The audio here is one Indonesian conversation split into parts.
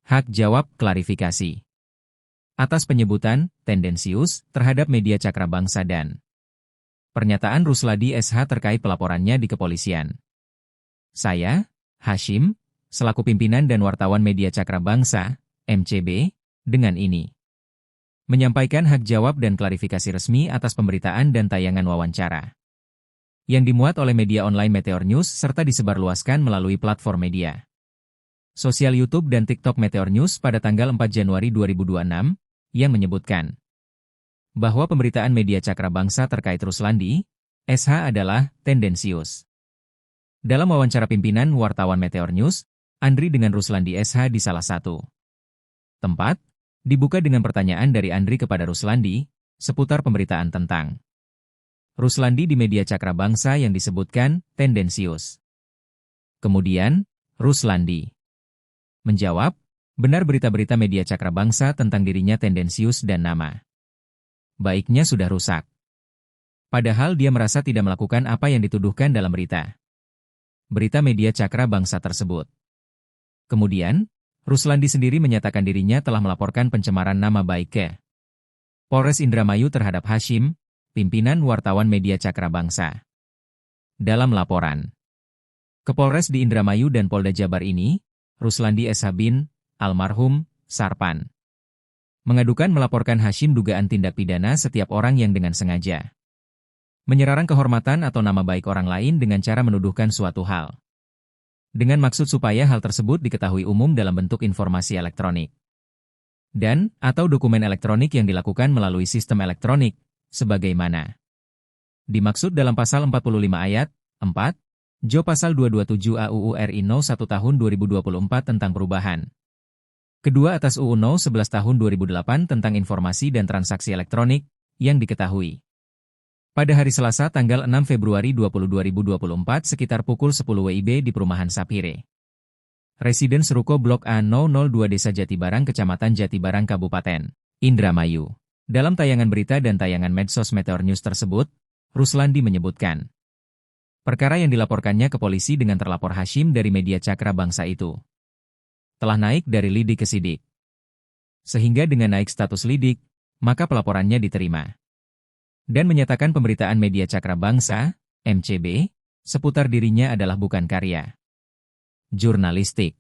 Hak jawab klarifikasi. Atas penyebutan tendensius terhadap media Cakrabangsa dan pernyataan Rusladi SH terkait pelaporannya di kepolisian. Saya, Hashim, selaku pimpinan dan wartawan media Cakrabangsa, MCB, dengan ini menyampaikan hak jawab dan klarifikasi resmi atas pemberitaan dan tayangan wawancara yang dimuat oleh media online Meteor News serta disebarluaskan melalui platform media sosial YouTube dan TikTok Meteor News pada tanggal 4 Januari 2026, yang menyebutkan bahwa pemberitaan media Cakrabangsa terkait Ruslandi SH adalah tendensius. Dalam wawancara pimpinan wartawan Meteor News, Andri dengan Ruslandi SH di salah satu tempat, dibuka dengan pertanyaan dari Andri kepada Ruslandi, seputar pemberitaan tentang Ruslandi di media Cakrabangsa yang disebutkan tendensius. Kemudian, Ruslandi menjawab, benar berita-berita media Cakrabangsa tentang dirinya tendensius dan nama baiknya sudah rusak. Padahal dia merasa tidak melakukan apa yang dituduhkan dalam berita media Cakrabangsa tersebut. Kemudian, Ruslandi sendiri menyatakan dirinya telah melaporkan pencemaran nama baik ke Polres Indramayu terhadap Hashim, pimpinan wartawan media Cakrabangsa. Dalam laporan ke Polres di Indramayu dan Polda Jabar ini, Ruslandi SH bin almarhum Sarpan mengadukan melaporkan Hashim dugaan tindak pidana setiap orang yang dengan sengaja menyerang kehormatan atau nama baik orang lain dengan cara menuduhkan suatu hal dengan maksud supaya hal tersebut diketahui umum dalam bentuk informasi elektronik dan atau dokumen elektronik yang dilakukan melalui sistem elektronik sebagaimana dimaksud dalam pasal 45 ayat 4 Jo pasal 227 AUU RI No. 1 tahun 2024 tentang perubahan kedua atas UU No. 11 tahun 2008 tentang informasi dan transaksi elektronik yang diketahui pada hari Selasa tanggal 6 Februari 2024 sekitar pukul 10 WIB di perumahan Sapire Residen Seruko Blok A 002 Desa Jatibarang Kecamatan Jatibarang Kabupaten Indramayu. Dalam tayangan berita dan tayangan medsos Meteor News tersebut, Ruslandi menyebutkan perkara yang dilaporkannya ke polisi dengan terlapor Hashim dari media Cakrabangsa itu telah naik dari lidik ke sidik. Sehingga dengan naik status lidik, maka pelaporannya diterima. Dan menyatakan pemberitaan media Cakrabangsa, MCB, seputar dirinya adalah bukan karya jurnalistik.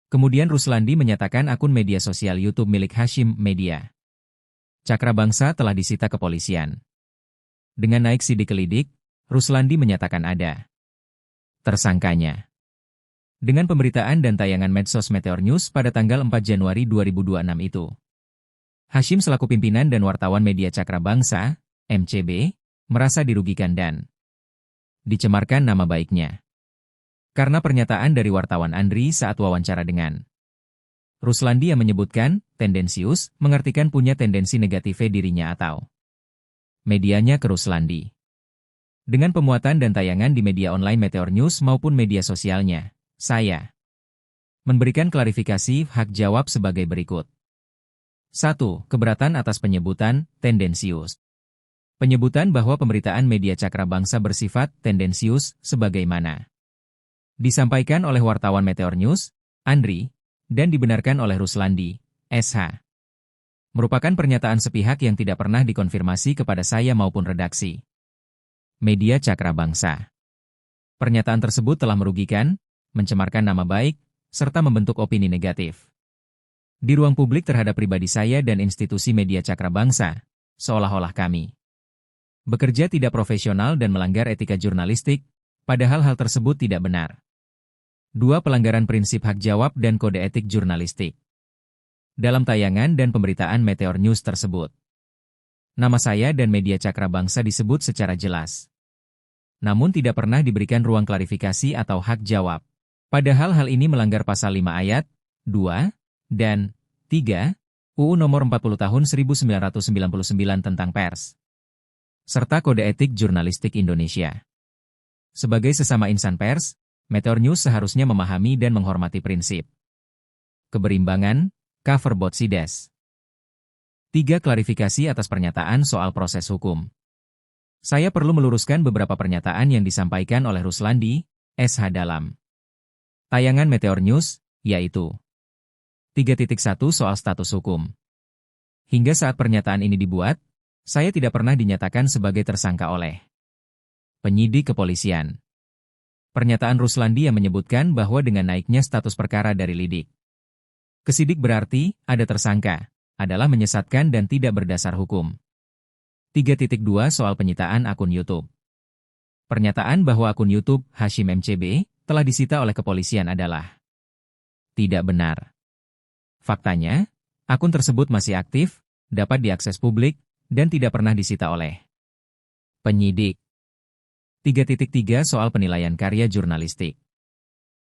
Kemudian Ruslandi menyatakan akun media sosial YouTube milik Hashim Media Cakrabangsa telah disita kepolisian. Dengan naik sidik ke lidik, Ruslandi menyatakan ada tersangkanya. Dengan pemberitaan dan tayangan medsos Meteor News pada tanggal 4 Januari 2026 itu, Hashim selaku pimpinan dan wartawan media Cakrabangsa, MCB, merasa dirugikan dan dicemarkan nama baiknya. Karena pernyataan dari wartawan Andri saat wawancara dengan Ruslandi yang menyebutkan, tendensius, mengartikan punya tendensi negatif dirinya atau medianya ke Ruslandi. Dengan pemuatan dan tayangan di media online Meteor News maupun media sosialnya, saya memberikan klarifikasi hak jawab sebagai berikut. 1. Keberatan atas penyebutan tendensius. Penyebutan bahwa pemberitaan media Cakrabangsa bersifat tendensius sebagaimana disampaikan oleh wartawan Meteor News, Andri, dan dibenarkan oleh Ruslandi, SH. Merupakan pernyataan sepihak yang tidak pernah dikonfirmasi kepada saya maupun redaksi media Cakrabangsa. Pernyataan tersebut telah merugikan, mencemarkan nama baik, serta membentuk opini negatif di ruang publik terhadap pribadi saya dan institusi media Cakrabangsa, seolah-olah kami bekerja tidak profesional dan melanggar etika jurnalistik, padahal hal tersebut tidak benar. 2. Pelanggaran prinsip hak jawab dan kode etik jurnalistik. Dalam tayangan dan pemberitaan Meteor News tersebut, nama saya dan media Cakrabangsa disebut secara jelas. Namun tidak pernah diberikan ruang klarifikasi atau hak jawab. Padahal hal ini melanggar pasal 5 ayat 2 dan 3 UU Nomor 40 Tahun 1999 tentang Pers, serta Kode Etik Jurnalistik Indonesia. Sebagai sesama insan pers, Meteor News seharusnya memahami dan menghormati prinsip keberimbangan, cover both sides. 3. Klarifikasi atas pernyataan soal proses hukum. Saya perlu meluruskan beberapa pernyataan yang disampaikan oleh Ruslandi, SH dalam tayangan Meteor News, yaitu 3.1 Soal status hukum. Hingga saat pernyataan ini dibuat, saya tidak pernah dinyatakan sebagai tersangka oleh penyidik kepolisian. Pernyataan Ruslandi yang menyebutkan bahwa dengan naiknya status perkara dari lidik ke sidik berarti ada tersangka, adalah menyesatkan dan tidak berdasar hukum. 3.2 Soal penyitaan akun YouTube. Pernyataan bahwa akun YouTube Hasyim MCB telah disita oleh kepolisian adalah tidak benar. Faktanya, akun tersebut masih aktif, dapat diakses publik, dan tidak pernah disita oleh penyidik. 3.3 Soal penilaian karya jurnalistik.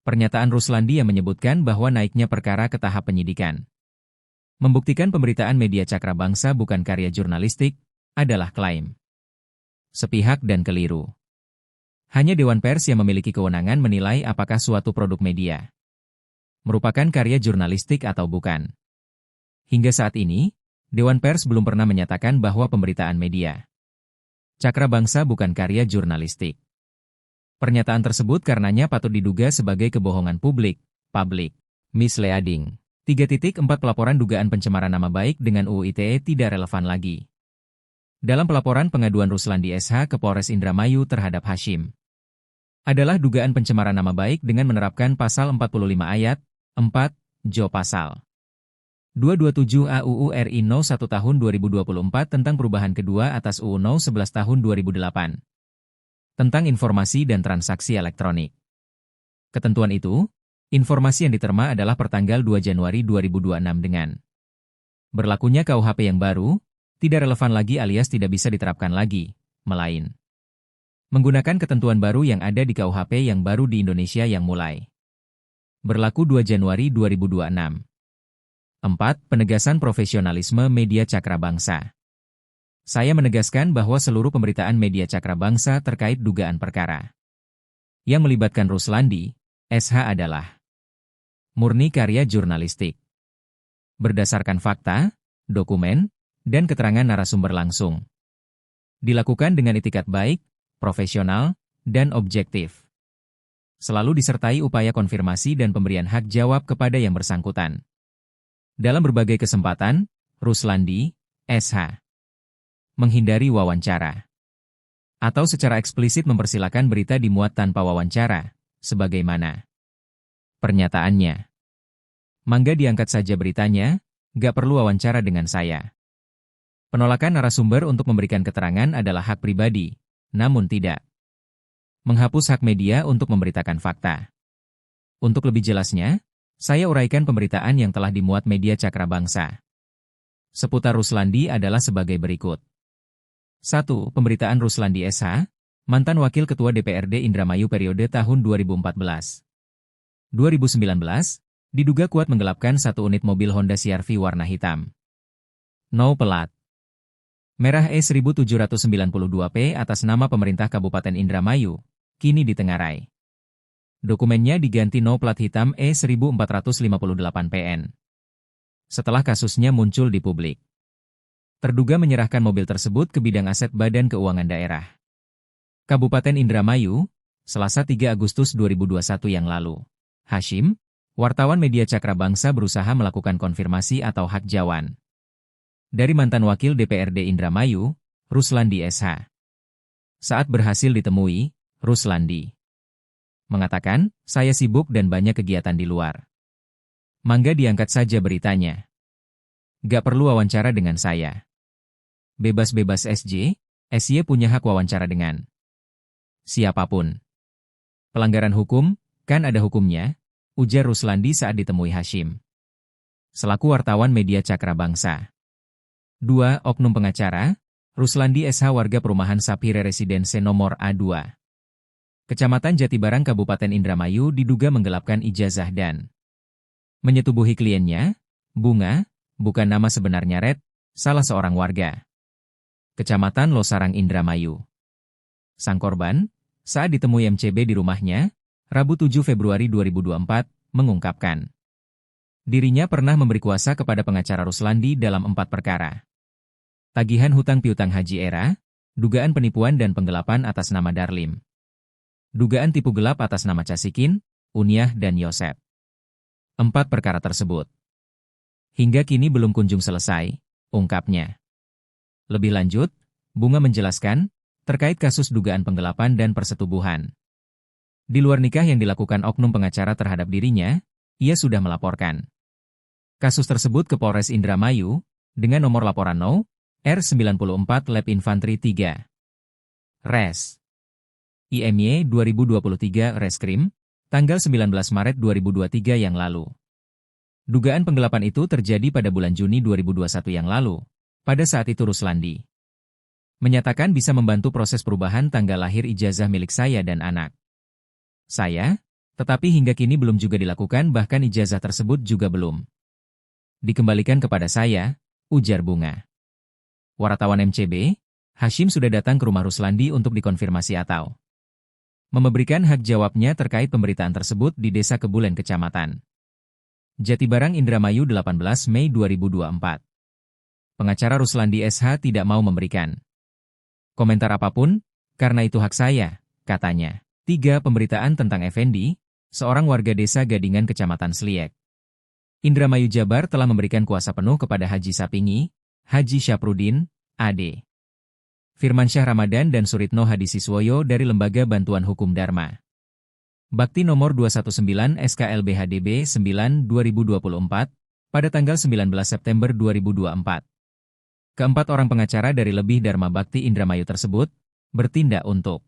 Pernyataan Ruslandi yang menyebutkan bahwa naiknya perkara ke tahap penyidikan membuktikan pemberitaan media Cakra Bangsa bukan karya jurnalistik, adalah klaim sepihak dan keliru. Hanya Dewan Pers yang memiliki kewenangan menilai apakah suatu produk media merupakan karya jurnalistik atau bukan. Hingga saat ini, Dewan Pers belum pernah menyatakan bahwa pemberitaan media Cakra Bangsa bukan karya jurnalistik. Pernyataan tersebut karenanya patut diduga sebagai kebohongan publik, public misleading. 3.4 Pelaporan dugaan pencemaran nama baik dengan UU ITE tidak relevan lagi. Dalam pelaporan pengaduan Ruslandi SH ke Polres Indramayu terhadap Hasyim, adalah dugaan pencemaran nama baik dengan menerapkan pasal 45 ayat 4, Jo pasal 227 AUU RI No. 1 tahun 2024 tentang perubahan kedua atas UU No. 11 tahun 2008 tentang informasi dan transaksi elektronik. Ketentuan itu, informasi yang diterma adalah pertanggal 2 Januari 2026 dengan berlakunya KUHP yang baru, tidak relevan lagi alias tidak bisa diterapkan lagi, melain menggunakan ketentuan baru yang ada di KUHP yang baru di Indonesia yang mulai berlaku 2 Januari 2026. 4. Penegasan profesionalisme media Cakra Bangsa. Saya menegaskan bahwa seluruh pemberitaan media Cakra Bangsa terkait dugaan perkara yang melibatkan Ruslandi SH adalah murni karya jurnalistik. Berdasarkan fakta, dokumen, dan keterangan narasumber langsung. Dilakukan dengan itikat baik, profesional, dan objektif. Selalu disertai upaya konfirmasi dan pemberian hak jawab kepada yang bersangkutan. Dalam berbagai kesempatan, Ruslandi SH menghindari wawancara atau secara eksplisit mempersilakan berita dimuat tanpa wawancara, sebagaimana pernyataannya. Mangga diangkat saja beritanya, gak perlu wawancara dengan saya. Penolakan narasumber untuk memberikan keterangan adalah hak pribadi, namun tidak menghapus hak media untuk memberitakan fakta. Untuk lebih jelasnya, saya uraikan pemberitaan yang telah dimuat media Cakra Bangsa seputar Ruslandi adalah sebagai berikut. 1. Pemberitaan Ruslandi SH, mantan Wakil Ketua DPRD Indramayu periode tahun 2014-2019, diduga kuat menggelapkan satu unit mobil Honda CR-V warna hitam. No pelat merah E1792P atas nama pemerintah Kabupaten Indramayu, kini ditengarai. Dokumennya diganti no plat hitam E1458PN. Setelah kasusnya muncul di publik, terduga menyerahkan mobil tersebut ke Bidang Aset Badan Keuangan Daerah Kabupaten Indramayu, Selasa 3 Agustus 2021 yang lalu. Hasyim, wartawan media Cakra Bangsa berusaha melakukan konfirmasi atau hak jawan dari mantan Wakil DPRD Indramayu, Ruslandi SH. Saat berhasil ditemui, Ruslandi mengatakan, saya sibuk dan banyak kegiatan di luar. Mangga diangkat saja beritanya. Gak perlu wawancara dengan saya. Bebas-bebas SJ, SY punya hak wawancara dengan siapapun. Pelanggaran hukum, kan ada hukumnya, ujar Ruslandi saat ditemui Hasyim selaku wartawan media Cakra Bangsa. 2. Oknum pengacara, Ruslandi SH warga perumahan Sapire Residense nomor A2. Kecamatan Jatibarang Kabupaten Indramayu diduga menggelapkan ijazah dan menyetubuhi kliennya, Bunga, bukan nama sebenarnya Red, salah seorang warga Kecamatan Losarang Indramayu. Sang korban, saat ditemui MCB di rumahnya, Rabu 7 Februari 2024, mengungkapkan dirinya pernah memberi kuasa kepada pengacara Ruslandi dalam 4 perkara. Tagihan hutang piutang haji era, dugaan penipuan dan penggelapan atas nama Darlim. Dugaan tipu gelap atas nama Casikin, Unyah dan Yosep. 4 perkara tersebut Hingga kini belum kunjung selesai, ungkapnya. Lebih lanjut, Bunga menjelaskan, terkait kasus dugaan penggelapan dan persetubuhan. Di luar nikah yang dilakukan oknum pengacara terhadap dirinya, ia sudah melaporkan kasus tersebut ke Polres Indramayu, dengan nomor laporan No. R94 Lab Infantri 3. Res. IMY 2023 Reskrim, tanggal 19 Maret 2023 yang lalu. Dugaan penggelapan itu terjadi pada bulan Juni 2021 yang lalu. Pada saat itu Ruslandi menyatakan bisa membantu proses perubahan tanggal lahir ijazah milik saya dan anak saya, tetapi hingga kini belum juga dilakukan, bahkan ijazah tersebut juga belum dikembalikan kepada saya, ujar Bunga. Wartawan MCB, Hashim sudah datang ke rumah Ruslandi untuk dikonfirmasi atau memberikan hak jawabnya terkait pemberitaan tersebut di Desa Kebulen Kecamatan Jatibarang, Indramayu 18 Mei 2024. Pengacara Ruslandi SH tidak mau memberikan komentar apapun, karena itu hak saya, katanya. 3. Pemberitaan tentang Effendi, seorang warga desa Gadingan Kecamatan Sliek, Indramayu Jabar telah memberikan kuasa penuh kepada Haji Sapingi, Haji Syafruddin, AD. Firmansyah Ramadan dan Suritno Hadisiswoyo dari Lembaga Bantuan Hukum Dharma Bakti nomor 219 SKLBHDB 9 2024 pada tanggal 19 September 2024. Keempat orang pengacara dari lebih Dharma Bakti Indramayu tersebut bertindak untuk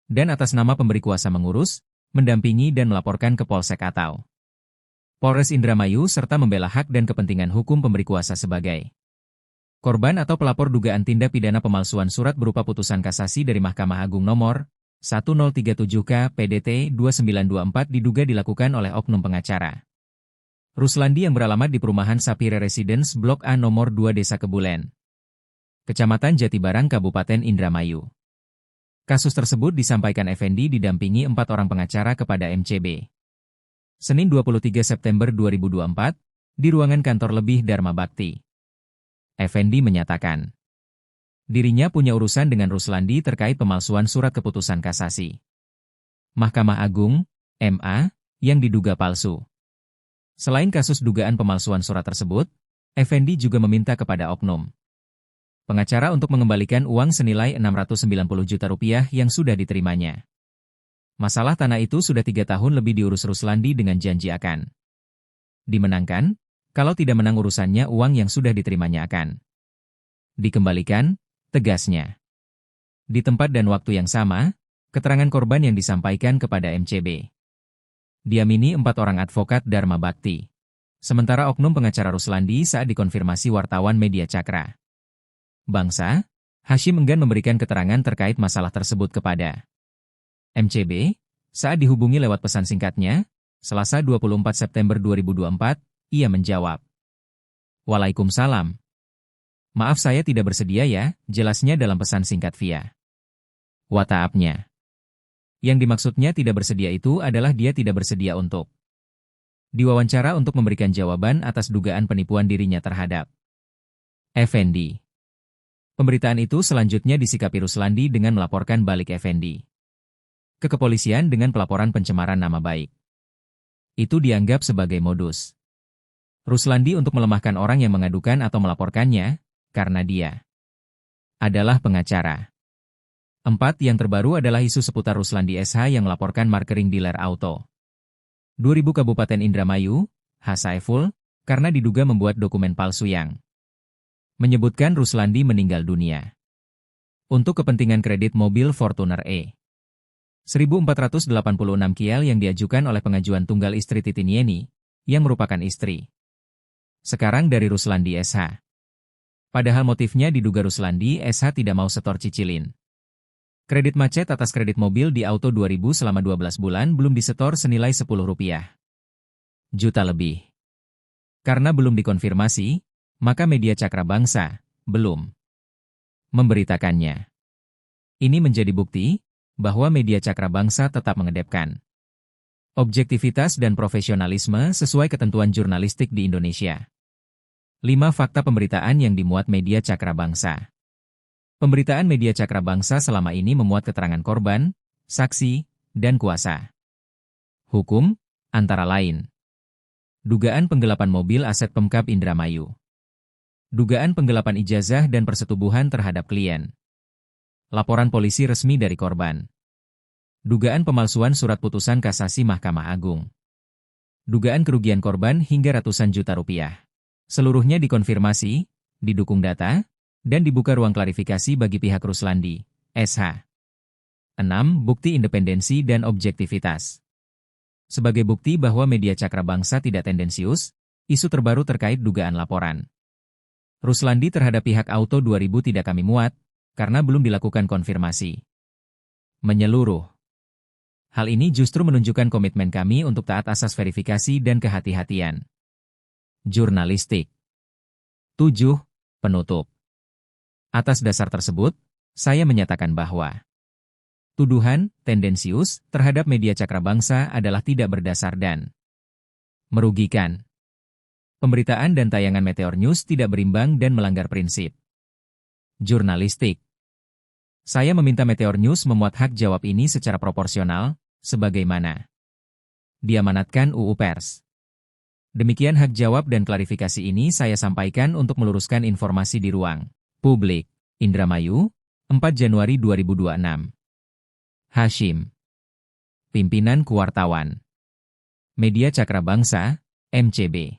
dan atas nama pemberi kuasa mengurus, mendampingi dan melaporkan ke Polsek atau Polres Indramayu serta membela hak dan kepentingan hukum pemberi kuasa sebagai korban atau pelapor dugaan tindak pidana pemalsuan surat berupa putusan kasasi dari Mahkamah Agung nomor 1037K PDT 2924 diduga dilakukan oleh oknum pengacara Ruslandi yang beralamat di perumahan Sapire Residence Blok A nomor 2 Desa Kebulen, Kecamatan Jatibarang, Kabupaten Indramayu. Kasus tersebut disampaikan Effendi didampingi 4 orang pengacara kepada MCB. Senin 23 September 2024, di ruangan kantor lebih Dharma Bakti. Effendi menyatakan, dirinya punya urusan dengan Ruslandi terkait pemalsuan surat keputusan kasasi Mahkamah Agung, MA, yang diduga palsu. Selain kasus dugaan pemalsuan surat tersebut, Effendi juga meminta kepada oknum pengacara untuk mengembalikan uang senilai 690 juta rupiah yang sudah diterimanya. Masalah tanah itu sudah 3 tahun lebih diurus Ruslandi dengan janji akan dimenangkan, kalau tidak menang urusannya uang yang sudah diterimanya akan dikembalikan, tegasnya. Di tempat dan waktu yang sama, keterangan korban yang disampaikan kepada MCB diamini 4 orang advokat Dharma Bakti. Sementara oknum pengacara Ruslandi saat dikonfirmasi wartawan media Cakra Bangsa, Hashim enggan memberikan keterangan terkait masalah tersebut kepada MCB, saat dihubungi lewat pesan singkatnya, Selasa 24 September 2024, ia menjawab, "Waalaikumsalam. Maaf saya tidak bersedia ya," jelasnya dalam pesan singkat via WhatsApp-nya. Yang dimaksudnya tidak bersedia itu adalah dia tidak bersedia untuk diwawancara untuk memberikan jawaban atas dugaan penipuan dirinya terhadap Effendi. Pemberitaan itu selanjutnya disikapi Ruslandi dengan melaporkan balik Effendi ke kepolisian dengan pelaporan pencemaran nama baik. Itu dianggap sebagai modus Ruslandi untuk melemahkan orang yang mengadukan atau melaporkannya, karena dia adalah pengacara. 4. Yang terbaru adalah isu seputar Ruslandi SH yang melaporkan marketing dealer auto 2000 Kabupaten Indramayu, H. Saiful, karena diduga membuat dokumen palsu yang menyebutkan Ruslandi meninggal dunia untuk kepentingan kredit mobil Fortuner E 1486 Kiel yang diajukan oleh pengajuan tunggal istri Titinieni, yang merupakan istri sekarang dari Ruslandi SH. Padahal motifnya diduga Ruslandi SH tidak mau setor cicilin kredit macet atas kredit mobil di Auto 2000 selama 12 bulan belum disetor senilai Rp10 juta lebih. Karena belum dikonfirmasi, maka media Cakra Bangsa belum memberitakannya. Ini menjadi bukti bahwa media Cakra Bangsa tetap mengedepankan objektivitas dan profesionalisme sesuai ketentuan jurnalistik di Indonesia. 5. Fakta pemberitaan yang dimuat media Cakra Bangsa. Pemberitaan media Cakra Bangsa selama ini memuat keterangan korban, saksi, dan kuasa hukum, antara lain Dugaan penggelapan mobil aset Pemkab Indramayu. Dugaan penggelapan ijazah dan persetubuhan terhadap klien. Laporan polisi resmi dari korban. Dugaan pemalsuan surat putusan kasasi Mahkamah Agung. Dugaan kerugian korban hingga ratusan juta rupiah. Seluruhnya dikonfirmasi, didukung data, dan dibuka ruang klarifikasi bagi pihak Ruslandi, SH. 6. Bukti independensi dan objektivitas. Sebagai bukti bahwa media Cakra Bangsa tidak tendensius, isu terbaru terkait dugaan laporan Ruslandi terhadap pihak Auto 2000 tidak kami muat, karena belum dilakukan konfirmasi menyeluruh. Hal ini justru menunjukkan komitmen kami untuk taat asas verifikasi dan kehati-hatian jurnalistik. 7. Penutup. Atas dasar tersebut, saya menyatakan bahwa tuduhan tendensius terhadap media Cakra Bangsa adalah tidak berdasar dan merugikan. Pemberitaan dan tayangan Meteor News tidak berimbang dan melanggar prinsip jurnalistik. Saya meminta Meteor News memuat hak jawab ini secara proporsional, sebagaimana diamanatkan UU Pers. Demikian hak jawab dan klarifikasi ini saya sampaikan untuk meluruskan informasi di ruang publik. Indramayu, 4 Januari 2026. Hashim. Pimpinan Kuartawan Media Cakra Bangsa, MCB.